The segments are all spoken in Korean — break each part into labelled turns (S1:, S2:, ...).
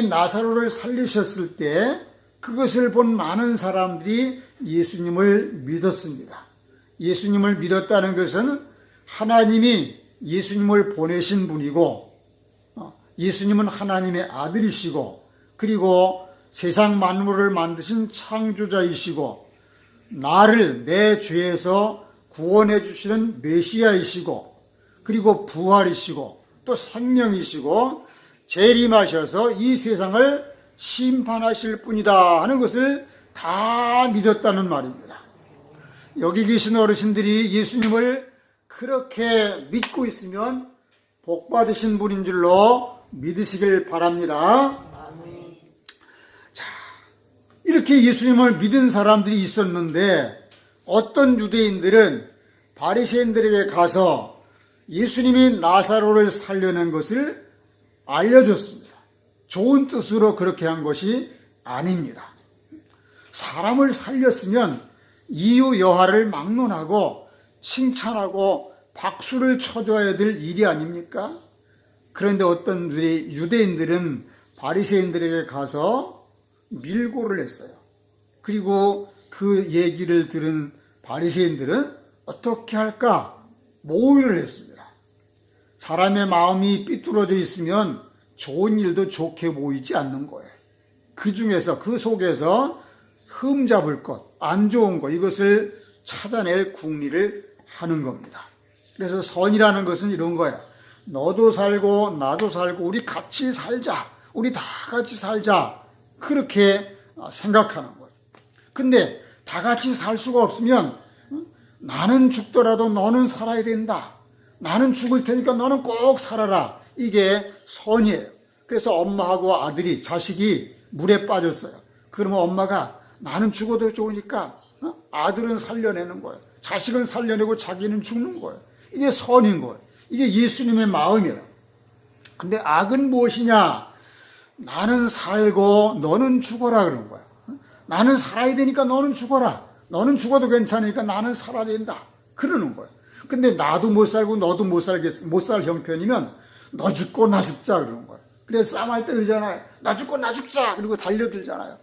S1: 나사로를 살리셨을 때 그것을 본 많은 사람들이 예수님을 믿었습니다. 예수님을 믿었다는 것은 하나님이 예수님을 보내신 분이고, 예수님은 하나님의 아들이시고, 그리고 세상 만물을 만드신 창조자이시고, 나를 내 죄에서 구원해 주시는 메시아이시고, 그리고 부활이시고, 또 생명이시고, 재림하셔서 이 세상을 심판하실 분이다 하는 것을 다 믿었다는 말입니다. 여기 계신 어르신들이 예수님을 그렇게 믿고 있으면 복 받으신 분인 줄로 믿으시길 바랍니다. 자, 이렇게 예수님을 믿은 사람들이 있었는데 어떤 유대인들은 바리새인들에게 가서 예수님이 나사로를 살려낸 것을 알려줬습니다. 좋은 뜻으로 그렇게 한 것이 아닙니다. 사람을 살렸으면 이유 여하를 막론하고 칭찬하고 박수를 쳐줘야 될 일이 아닙니까? 그런데 어떤 유대인들은 바리새인들에게 가서 밀고를 했어요. 그리고 그 얘기를 들은 바리새인들은 어떻게 할까 모의를 했습니다. 사람의 마음이 삐뚤어져 있으면 좋은 일도 좋게 보이지 않는 거예요. 그 중에서, 그 속에서 흠잡을 것, 안 좋은 것, 이것을 찾아낼 궁리를 하는 겁니다. 그래서 선이라는 것은 이런 거야. 너도 살고 나도 살고 우리 같이 살자. 우리 다 같이 살자. 그렇게 생각하는 거예요. 근데 다 같이 살 수가 없으면 나는 죽더라도 너는 살아야 된다. 나는 죽을 테니까 너는 꼭 살아라. 이게 선이에요. 그래서 엄마하고 아들이, 자식이 물에 빠졌어요. 그러면 엄마가 나는 죽어도 좋으니까 아들은 살려내는 거예요. 자식은 살려내고 자기는 죽는 거예요. 이게 선인 거예요. 이게 예수님의 마음이에요. 근데 악은 무엇이냐? 나는 살고 너는 죽어라 그런 거예요. 나는 살아야 되니까 너는 죽어라. 너는 죽어도 괜찮으니까 나는 살아야 된다. 그러는 거예요. 근데 나도 못 살고 너도 못 살 형편이면 너 죽고 나 죽자 그러는 거예요. 그래서 싸움할 때 그러잖아요. 나 죽고 나 죽자. 그리고 달려들잖아요.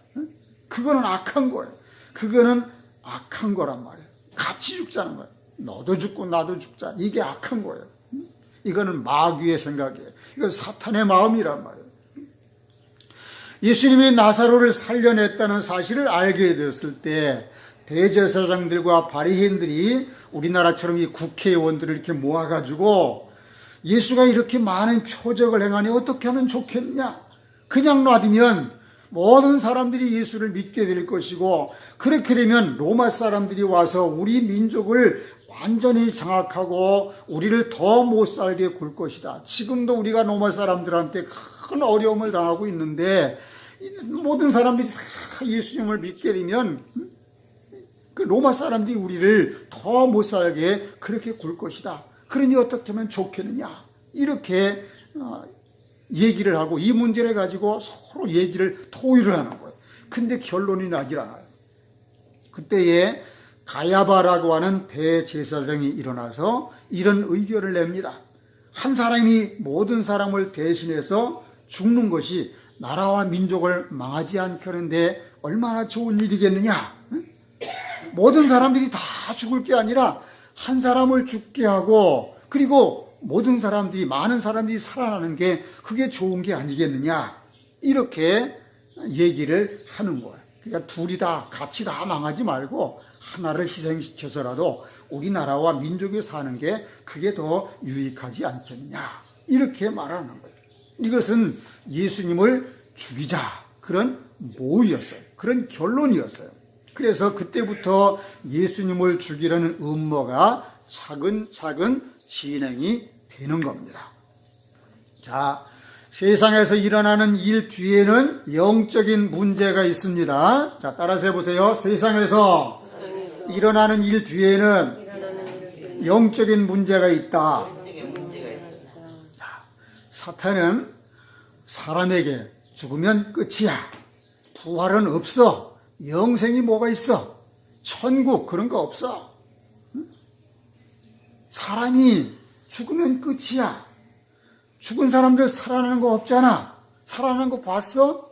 S1: 그거는 악한 거예요. 그거는 악한 거란 말이에요. 같이 죽자는 거예요. 너도 죽고 나도 죽자. 이게 악한 거예요. 이거는 마귀의 생각이에요. 이건 사탄의 마음이란 말이에요. 예수님이 나사로를 살려냈다는 사실을 알게 되었을 때 대제사장들과 바리새인들이 우리나라처럼 이 국회의원들을 이렇게 모아가지고 예수가 이렇게 많은 표적을 행하니 어떻게 하면 좋겠냐? 그냥 놔두면 모든 사람들이 예수를 믿게 될 것이고, 그렇게 되면 로마 사람들이 와서 우리 민족을 완전히 장악하고 우리를 더 못 살게 굴 것이다. 지금도 우리가 로마 사람들한테 큰 어려움을 당하고 있는데 모든 사람들이 다 예수님을 믿게 되면 그 로마 사람들이 우리를 더 못 살게 그렇게 굴 것이다. 그러니 어떻게 하면 좋겠느냐? 이렇게 얘기를 하고 이 문제를 가지고 서로 얘기를 토의를 하는 거예요. 근데 결론이 나질 않아요. 그때에 가야바라고 하는 대제사장이 일어나서 이런 의견을 냅니다. 한 사람이 모든 사람을 대신해서 죽는 것이 나라와 민족을 망하지 않게 하는데 얼마나 좋은 일이겠느냐? 모든 사람들이 다 죽을 게 아니라 한 사람을 죽게 하고, 그리고 모든 사람들이, 많은 사람들이 살아나는 게 그게 좋은 게 아니겠느냐? 이렇게 얘기를 하는 거예요. 그러니까 둘이 다 같이 다 망하지 말고 하나를 희생시켜서라도 우리나라와 민족이 사는 게 그게 더 유익하지 않겠느냐? 이렇게 말하는 거예요. 이것은 예수님을 죽이자, 그런 모의였어요. 그런 결론이었어요. 그래서 그때부터 예수님을 죽이려는 음모가 차근차근 진행이 되는 겁니다. 자, 세상에서 일어나는 일 뒤에는 영적인 문제가 있습니다. 자, 따라서 해보세요. 세상에서 일어나는 일 뒤에는 영적인 문제가 있다. 자, 사탄은 사람에게 죽으면 끝이야. 부활은 없어. 영생이 뭐가 있어? 천국 그런 거 없어. 사람이 죽으면 끝이야. 죽은 사람들 살아나는 거 없잖아. 살아나는 거 봤어?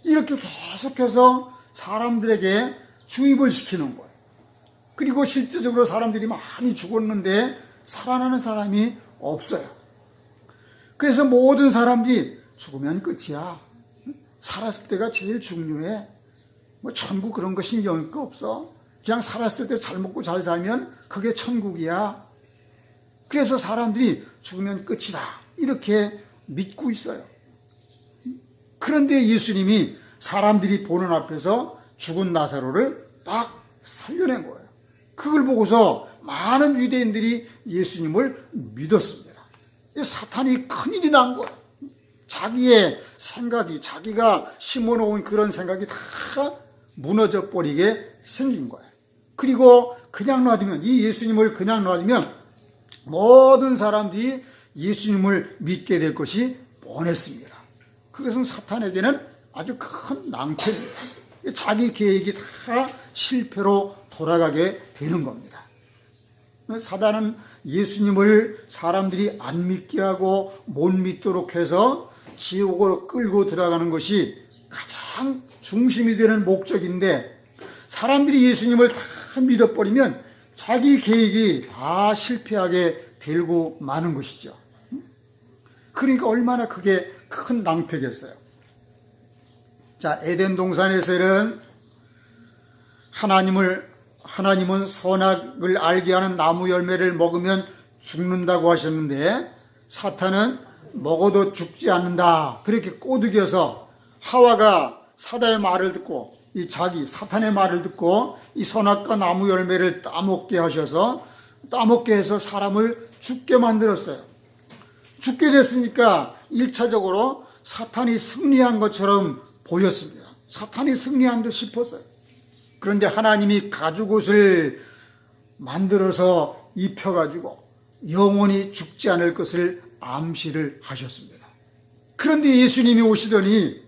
S1: 이렇게 계속해서 사람들에게 주입을 시키는 거예요. 그리고 실제적으로 사람들이 많이 죽었는데 살아나는 사람이 없어요. 그래서 모든 사람들이 죽으면 끝이야. 살았을 때가 제일 중요해. 뭐 천국 그런 거 신경일 거 없어. 그냥 살았을 때 잘 먹고 잘 살면 그게 천국이야. 그래서 사람들이 죽으면 끝이다. 이렇게 믿고 있어요. 그런데 예수님이 사람들이 보는 앞에서 죽은 나사로를 딱 살려낸 거예요. 그걸 보고서 많은 유대인들이 예수님을 믿었습니다. 사탄이 큰일이 난 거예요. 자기의 생각이, 자기가 심어놓은 그런 생각이 다 무너져 버리게 생긴 거예요. 그리고 그냥 놔두면, 이 예수님을 그냥 놔두면 모든 사람들이 예수님을 믿게 될 것이 뻔했습니다. 그것은 사탄에게는 아주 큰 낭패입니다. 자기 계획이 다 실패로 돌아가게 되는 겁니다. 사단은 예수님을 사람들이 안 믿게 하고 못 믿도록 해서 지옥으로 끌고 들어가는 것이 가장 중심이 되는 목적인데, 사람들이 예수님을 다 믿어버리면 자기 계획이 다 실패하게 되고 마는 것이죠. 그러니까 얼마나 그게 큰 낭패겠어요. 자, 에덴 동산에서는 하나님은 선악을 알게 하는 나무 열매를 먹으면 죽는다고 하셨는데, 사탄은 먹어도 죽지 않는다. 그렇게 꼬드겨서 하와가 사단의 말을 듣고, 사탄의 말을 듣고 이 선악과 나무 열매를 따먹게 하셔서, 따먹게 해서 사람을 죽게 만들었어요. 죽게 됐으니까 1차적으로 사탄이 승리한 것처럼 보였습니다. 사탄이 승리한 듯 싶었어요. 그런데 하나님이 가죽옷을 만들어서 입혀가지고 영원히 죽지 않을 것을 암시를 하셨습니다. 그런데 예수님이 오시더니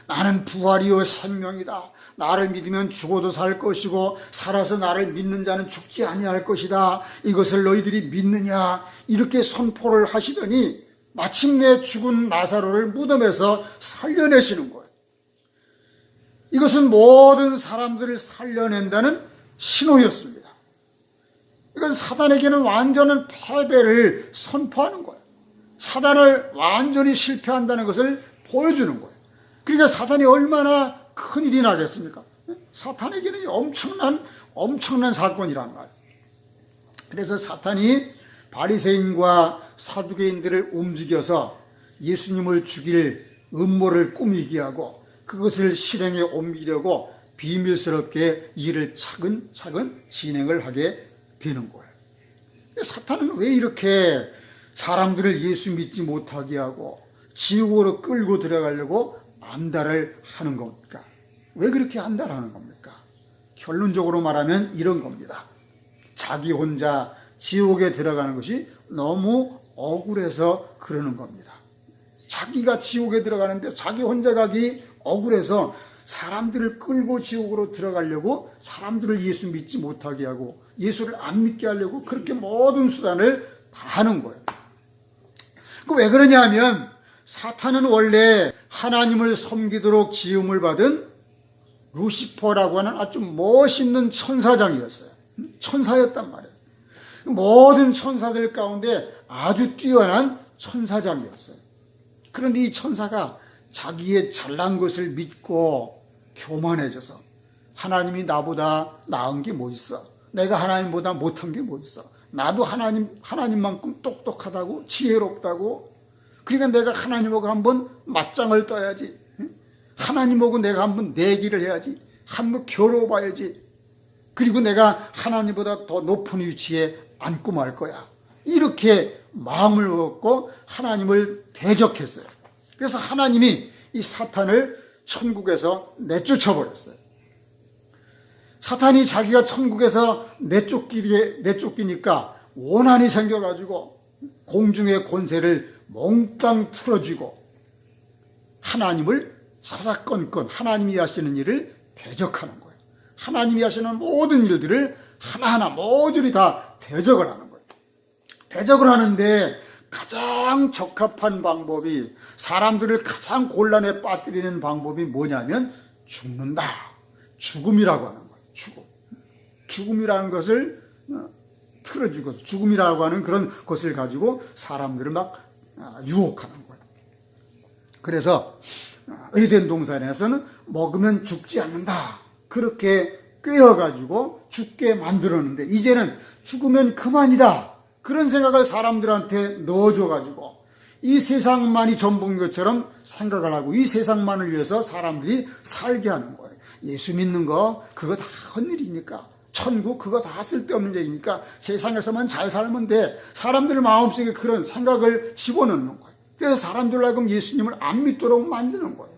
S1: 나는 부활이요 생명이다. 나를 믿으면 죽어도 살 것이고 살아서 나를 믿는 자는 죽지 아니할 것이다. 이것을 너희들이 믿느냐? 이렇게 선포를 하시더니 마침내 죽은 나사로를 무덤에서 살려내시는 거예요. 이것은 모든 사람들을 살려낸다는 신호였습니다. 이건 사단에게는 완전한 패배를 선포하는 거예요. 사단을 완전히 실패한다는 것을 보여주는 거예요. 그러니까 사단이 얼마나 큰일이 나겠습니까? 사탄에게는 엄청난 사건이란 말이에요. 그래서 사탄이 바리새인과 사두개인들을 움직여서 예수님을 죽일 음모를 꾸미게 하고 그것을 실행에 옮기려고 비밀스럽게 일을 차근차근 진행을 하게 되는 거예요. 사탄은 왜 이렇게 사람들을 예수 믿지 못하게 하고 지옥으로 끌고 들어가려고 안달을 하는 겁니까? 왜 그렇게 안달하는 겁니까? 결론적으로 말하면 이런 겁니다. 자기 혼자 지옥에 들어가는 것이 너무 억울해서 그러는 겁니다. 자기가 지옥에 들어가는데 자기 혼자 가기 억울해서 사람들을 끌고 지옥으로 들어가려고 사람들을 예수 믿지 못하게 하고 예수를 안 믿게 하려고 그렇게 모든 수단을 다 하는 거예요. 왜 그러냐 하면 사탄은 원래 하나님을 섬기도록 지음을 받은 루시퍼라고 하는 아주 멋있는 천사장이었어요. 천사였단 말이에요. 모든 천사들 가운데 아주 뛰어난 천사장이었어요. 그런데 이 천사가 자기의 잘난 것을 믿고 교만해져서 하나님이 나보다 나은 게 뭐 있어? 내가 하나님보다 못한 게 뭐 있어? 나도 하나님만큼 똑똑하다고 지혜롭다고. 그러니까 내가 하나님하고 한번 맞짱을 떠야지. 하나님하고 내가 한번 내기를 해야지. 한번 겨뤄봐야지. 그리고 내가 하나님보다 더 높은 위치에 앉고 말 거야. 이렇게 마음을 먹고 하나님을 대적했어요. 그래서 하나님이 이 사탄을 천국에서 내쫓아버렸어요. 사탄이 자기가 천국에서 내쫓기니까 원한이 생겨가지고 공중의 권세를 몽땅 틀어쥐고 하나님을 사사건건 하나님이 하시는 일을 대적하는 거예요. 하나님이 하시는 모든 일들을 하나하나 모조리 다 대적을 하는 거예요. 대적을 하는데 가장 적합한 방법이 사람들을 가장 곤란에 빠뜨리는 방법이 뭐냐면 죽는다. 죽음이라고 하는 거예요. 죽음이라는 것을 틀어주고 죽음이라고 하는 그런 것을 가지고 사람들을 막 유혹하는 거예요. 그래서 에덴 동산에서는 먹으면 죽지 않는다. 그렇게 꿰어가지고 죽게 만들었는데 이제는 죽으면 그만이다. 그런 생각을 사람들한테 넣어줘가지고 이 세상만이 전부인 것처럼 생각을 하고 이 세상만을 위해서 사람들이 살게 하는 거예요. 예수 믿는 거 그거 다 헛일이니까 천국 그거 다 쓸데없는 얘기니까 세상에서만 잘 살면 돼. 사람들 마음속에 그런 생각을 집어넣는 거예요. 그래서 사람들 하여금 예수님을 안 믿도록 만드는 거예요.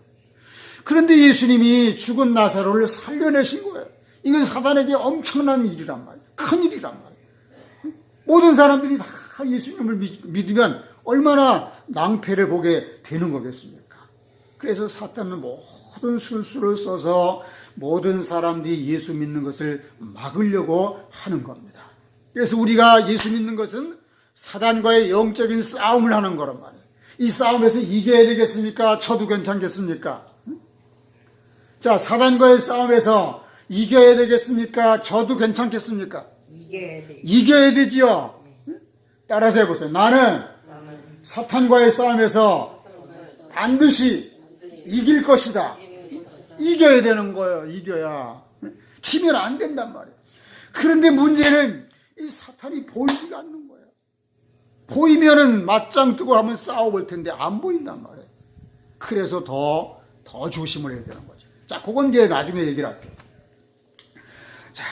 S1: 그런데 예수님이 죽은 나사로를 살려내신 거예요. 이건 사단에게 엄청난 일이란 말이에요. 큰 일이란 말이에요. 모든 사람들이 다 예수님을 믿으면 얼마나 낭패를 보게 되는 거겠습니까? 그래서 사탄은 모든 술수를 써서 모든 사람들이 예수 믿는 것을 막으려고 하는 겁니다. 그래서 우리가 예수 믿는 것은 사단과의 영적인 싸움을 하는 거란 말이에요. 이 싸움에서 이겨야 되겠습니까? 쳐도 괜찮겠습니까? 자, 사단과의 싸움에서 이겨야 되겠습니까? 져도 괜찮겠습니까? 이겨야 되지요. 따라서 해보세요. 나는 사탄과의 싸움에서 반드시 이길 것이다. 이겨야 되는 거예요. 이겨야. 지면 안 된단 말이에요. 그런데 문제는 이 사탄이 보이지가 않는 거예요. 보이면은 맞짱 뜨고 하면 싸워볼 텐데 안 보인단 말이에요. 그래서 더 조심을 해야 되는 거죠. 자, 그건 이제 나중에 얘기를 할게요. 자,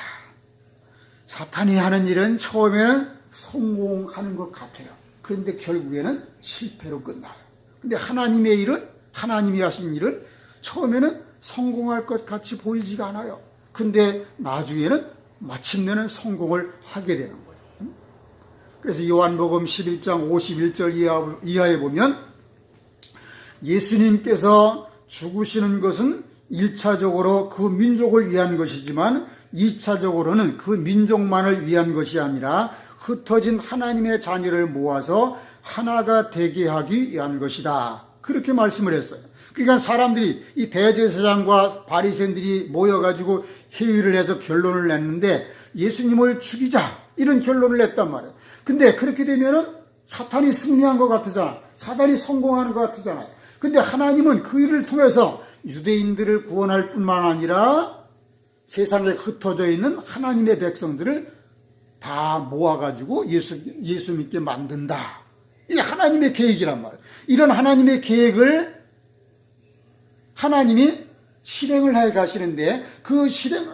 S1: 사탄이 하는 일은 처음에는 성공하는 것 같아요. 그런데 결국에는 실패로 끝나요. 근데 하나님의 일은, 하나님이 하신 일은 처음에는 성공할 것 같이 보이지가 않아요. 근데 나중에는 마침내는 성공을 하게 되는 거예요. 그래서 요한복음 11장 51절 이하에 보면 예수님께서 죽으시는 것은 1차적으로 그 민족을 위한 것이지만 2차적으로는 그 민족만을 위한 것이 아니라 흩어진 하나님의 자녀를 모아서 하나가 되게 하기 위한 것이다. 그렇게 말씀을 했어요. 그러니까 사람들이 이 대제사장과 바리새인들이 모여가지고 회의를 해서 결론을 냈는데 예수님을 죽이자 이런 결론을 냈단 말이에요. 근데 그렇게 되면은 사탄이 승리한 것 같으잖아. 사탄이 성공하는 것 같으잖아요. 근데 하나님은 그 일을 통해서 유대인들을 구원할 뿐만 아니라 세상에 흩어져 있는 하나님의 백성들을 다 모아가지고 예수 믿게 만든다. 이게 하나님의 계획이란 말이에요. 이런 하나님의 계획을 하나님이 실행을 해 가시는데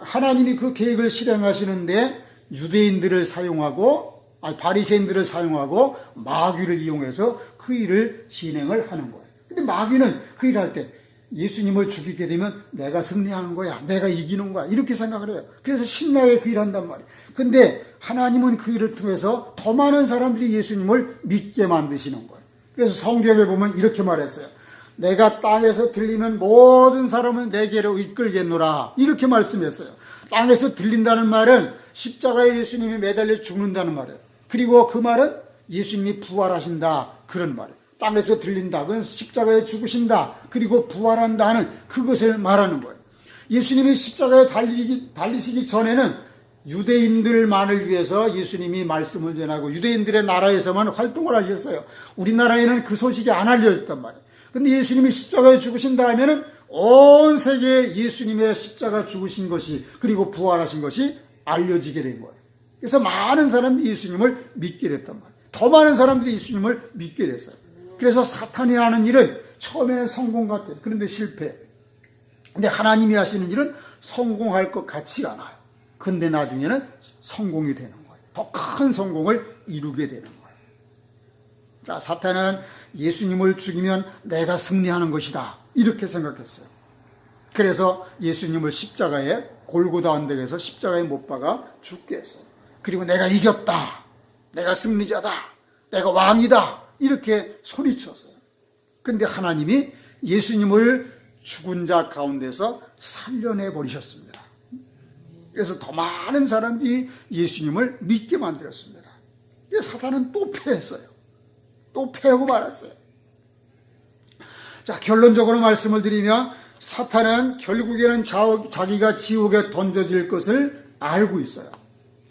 S1: 하나님이 그 계획을 실행하시는데 유대인들을 사용하고 바리새인들을 사용하고 마귀를 이용해서 그 일을 진행을 하는 거예요. 근데 마귀는 그 일을 할 때 예수님을 죽이게 되면 내가 승리하는 거야. 내가 이기는 거야. 이렇게 생각을 해요. 그래서 신나게 그 일을 한단 말이에요. 근데 하나님은 그 일을 통해서 더 많은 사람들이 예수님을 믿게 만드시는 거예요. 그래서 성경에 보면 이렇게 말했어요. 내가 땅에서 들리는 모든 사람을 내게로 이끌겠노라. 이렇게 말씀했어요. 땅에서 들린다는 말은 십자가에 예수님이 매달려 죽는다는 말이에요. 그리고 그 말은 예수님이 부활하신다. 그런 말이에요. 땅에서 들린다. 그건 십자가에 죽으신다. 그리고 부활한다는 그것을 말하는 거예요. 예수님이 십자가에 달리시기 전에는 유대인들만을 위해서 예수님이 말씀을 전하고 유대인들의 나라에서만 활동을 하셨어요. 우리나라에는 그 소식이 안 알려졌단 말이에요. 근데 예수님이 십자가에 죽으신 다음에는 온 세계에 예수님의 십자가 죽으신 것이 그리고 부활하신 것이 알려지게 된 거예요. 그래서 많은 사람들이 예수님을 믿게 됐단 말이에요. 더 많은 사람들이 예수님을 믿게 됐어요. 그래서 사탄이 하는 일은 처음에는 성공 같아요. 그런데 실패. 근데 하나님이 하시는 일은 성공할 것 같지가 않아요. 근데 나중에는 성공이 되는 거예요. 더 큰 성공을 이루게 되는 거예요. 자, 사탄은 예수님을 죽이면 내가 승리하는 것이다. 이렇게 생각했어요. 그래서 예수님을 십자가에 골고다 언덕에서 십자가에 못 박아 죽게 했어요. 그리고 내가 이겼다. 내가 승리자다. 내가 왕이다. 이렇게 소리쳤어요. 근데 하나님이 예수님을 죽은 자 가운데서 살려내 버리셨습니다. 그래서 더 많은 사람들이 예수님을 믿게 만들었습니다. 사탄은 또 패했어요. 또 패하고 말았어요. 자, 결론적으로 말씀을 드리면 사탄은 결국에는 자기가 지옥에 던져질 것을 알고 있어요.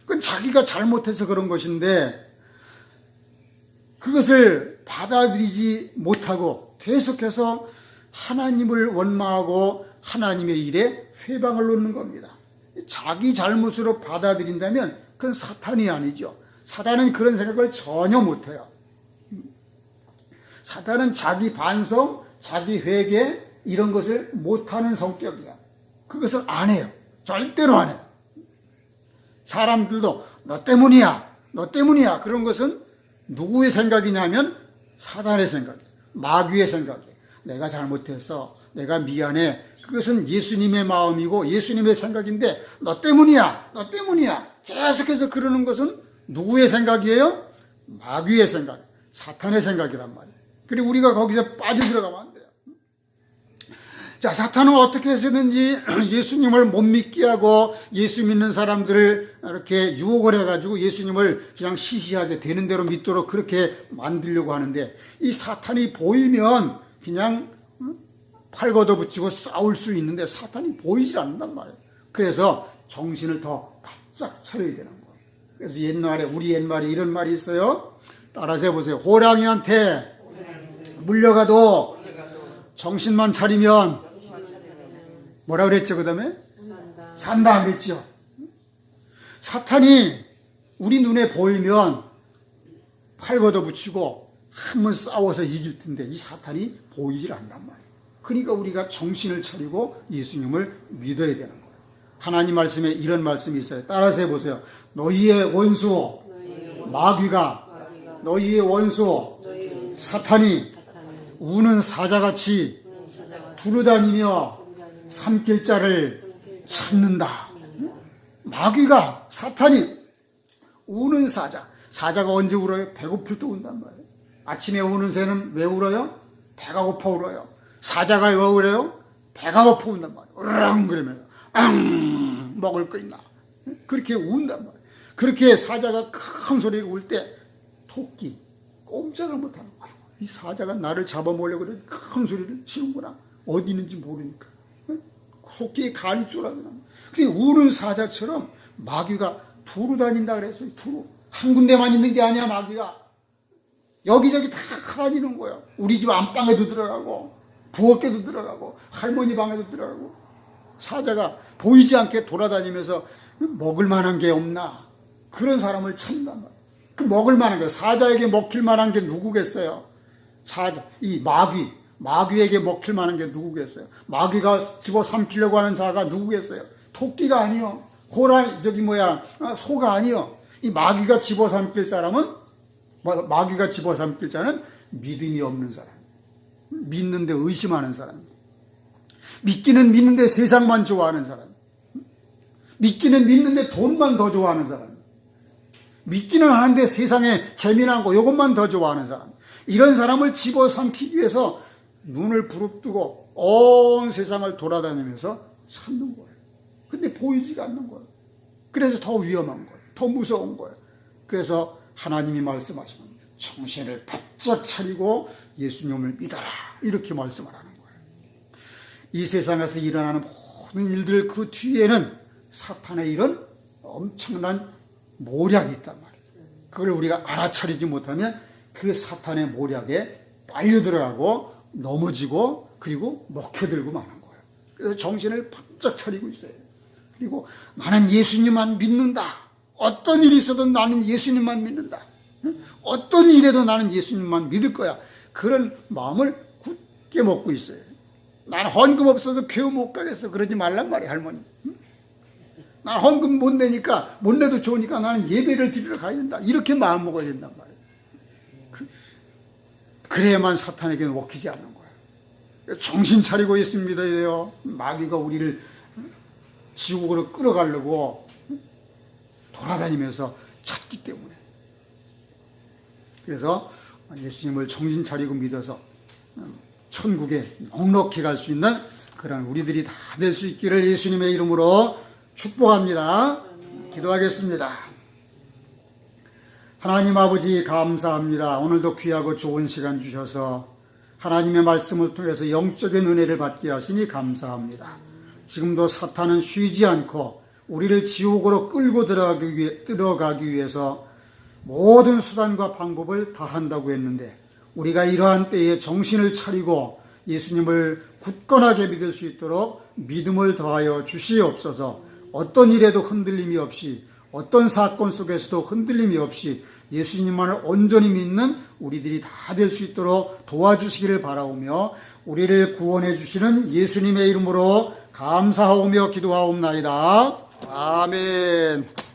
S1: 그건 자기가 잘못해서 그런 것인데 그것을 받아들이지 못하고 계속해서 하나님을 원망하고 하나님의 일에 회방을 놓는 겁니다. 자기 잘못으로 받아들인다면 그건 사탄이 아니죠. 사탄은 그런 생각을 전혀 못해요. 사탄은 자기 반성, 자기 회개 이런 것을 못하는 성격이야. 그것을 안 해요. 절대로 안 해요. 사람들도 너 때문이야, 너 때문이야. 그런 것은 누구의 생각이냐면 사탄의 생각이에요. 마귀의 생각이에요. 내가 잘못했어. 내가 미안해. 그것은 예수님의 마음이고 예수님의 생각인데 너 때문이야, 너 때문이야. 계속해서 그러는 것은 누구의 생각이에요? 마귀의 생각, 사탄의 생각이란 말이에요. 그리고 우리가 거기서 빠져들어가면 안 돼요. 자, 사탄은 어떻게 해서든지 예수님을 못 믿게 하고 예수 믿는 사람들을 이렇게 유혹을 해가지고 예수님을 그냥 시시하게 되는 대로 믿도록 그렇게 만들려고 하는데 이 사탄이 보이면 그냥 팔 걷어붙이고 싸울 수 있는데 사탄이 보이질 않는단 말이에요. 그래서 정신을 더 바짝 차려야 되는 거예요. 그래서 옛날에 우리 옛말에 이런 말이 있어요. 따라서 해보세요. 호랑이한테 물려가도 정신만 차리면 뭐라 그랬죠? 그 다음에 산다 그랬죠. 사탄이 우리 눈에 보이면 팔 걷어붙이고 한번 싸워서 이길 텐데 이 사탄이 보이질 않단 말이에요. 그러니까 우리가 정신을 차리고 예수님을 믿어야 되는 거예요. 하나님 말씀에 이런 말씀이 있어요. 따라서 해보세요. 너희의 원수 마귀가 너희의 원수 사탄이 우는 사자같이 두루다니며 삼킬 자를 찾는다. 마귀가 사탄이 우는 사자가 언제 울어요? 배고플 때 운단 말이에요. 아침에 우는 새는 왜 울어요? 배가 고파 울어요. 사자가 왜 울어요? 배가 고파 운단 말이에요. 으랑 그러면 먹을 거 있나? 그렇게 운단 말이에요. 그렇게 사자가 큰 소리로 울 때 토끼 꼼짝을 못하는 거예요. 이 사자가 나를 잡아먹으려고 그래 큰 소리를 치는구나. 어디 있는지 모르니까. 토끼의 간이 쫄아드나. 근데 우는 사자처럼 마귀가 두루 다닌다 그랬어요. 두루. 한 군데만 있는 게 아니야 마귀가. 여기저기 다 다니는 거야. 우리 집 안방에도 들어가고 부엌에도 들어가고 할머니 방에도 들어가고. 사자가 보이지 않게 돌아다니면서 먹을 만한 게 없나 그런 사람을 찾는단 말이야. 그 먹을 만한 게 사자에게 먹힐 만한 게 누구겠어요? 사자, 이 마귀에게 먹힐 만한 게 누구겠어요? 마귀가 집어삼키려고 하는 자가 누구겠어요? 토끼가 아니요. 호랑이 소가 아니요. 이 마귀가 집어삼킬 사람은 마귀가 집어삼킬 자는 믿음이 없는 사람, 믿는데 의심하는 사람, 믿기는 믿는데 세상만 좋아하는 사람, 믿기는 믿는데 돈만 더 좋아하는 사람, 믿기는 하는데 세상에 재미난 거 이것만 더 좋아하는 사람, 이런 사람을 집어삼키기 위해서 눈을 부릅뜨고 온 세상을 돌아다니면서 찾는 거예요. 근데 보이지가 않는 거예요. 그래서 더 위험한 거예요. 더 무서운 거예요. 그래서 하나님이 말씀하시는 거예요. 정신을 바짝 차리고 예수님을 믿어라. 이렇게 말씀을 하는 거예요. 이 세상에서 일어나는 모든 일들 그 뒤에는 사탄의 이런 엄청난 모략이 있단 말이에요. 그걸 우리가 알아차리지 못하면 그 사탄의 모략에 빨려 들어가고 넘어지고 그리고 먹혀들고 마는 거예요. 그래서 정신을 바짝 차리고 있어요. 그리고 나는 예수님만 믿는다. 어떤 일이 있어도 나는 예수님만 믿는다. 어떤 일에도 나는 예수님만 믿을 거야. 그런 마음을 굳게 먹고 있어요. 난 헌금 없어서 교회 못 가겠어. 그러지 말란 말이야, 할머니. 난 헌금 못 내니까, 못 내도 좋으니까 나는 예배를 드리러 가야 된다. 이렇게 마음 먹어야 된단 말이에요. 그래야만 사탄에게 먹히지 않는 거예요. 정신 차리고 예수 믿어야 돼요. 마귀가 우리를 지옥으로 끌어가려고 돌아다니면서 찾기 때문에. 그래서 예수님을 정신 차리고 믿어서 천국에 넉넉히 갈 수 있는 그런 우리들이 다 될 수 있기를 예수님의 이름으로 축복합니다. 기도하겠습니다. 하나님 아버지 감사합니다. 오늘도 귀하고 좋은 시간 주셔서 하나님의 말씀을 통해서 영적인 은혜를 받게 하시니 감사합니다. 지금도 사탄은 쉬지 않고 우리를 지옥으로 끌고 들어가기 위해서 모든 수단과 방법을 다 한다고 했는데, 우리가 이러한 때에 정신을 차리고 예수님을 굳건하게 믿을 수 있도록 믿음을 더하여 주시옵소서. 어떤 일에도 흔들림이 없이, 어떤 사건 속에서도 흔들림이 없이 예수님만을 온전히 믿는 우리들이 다 될 수 있도록 도와주시기를 바라오며, 우리를 구원해 주시는 예수님의 이름으로 감사하오며 기도하옵나이다. 아멘.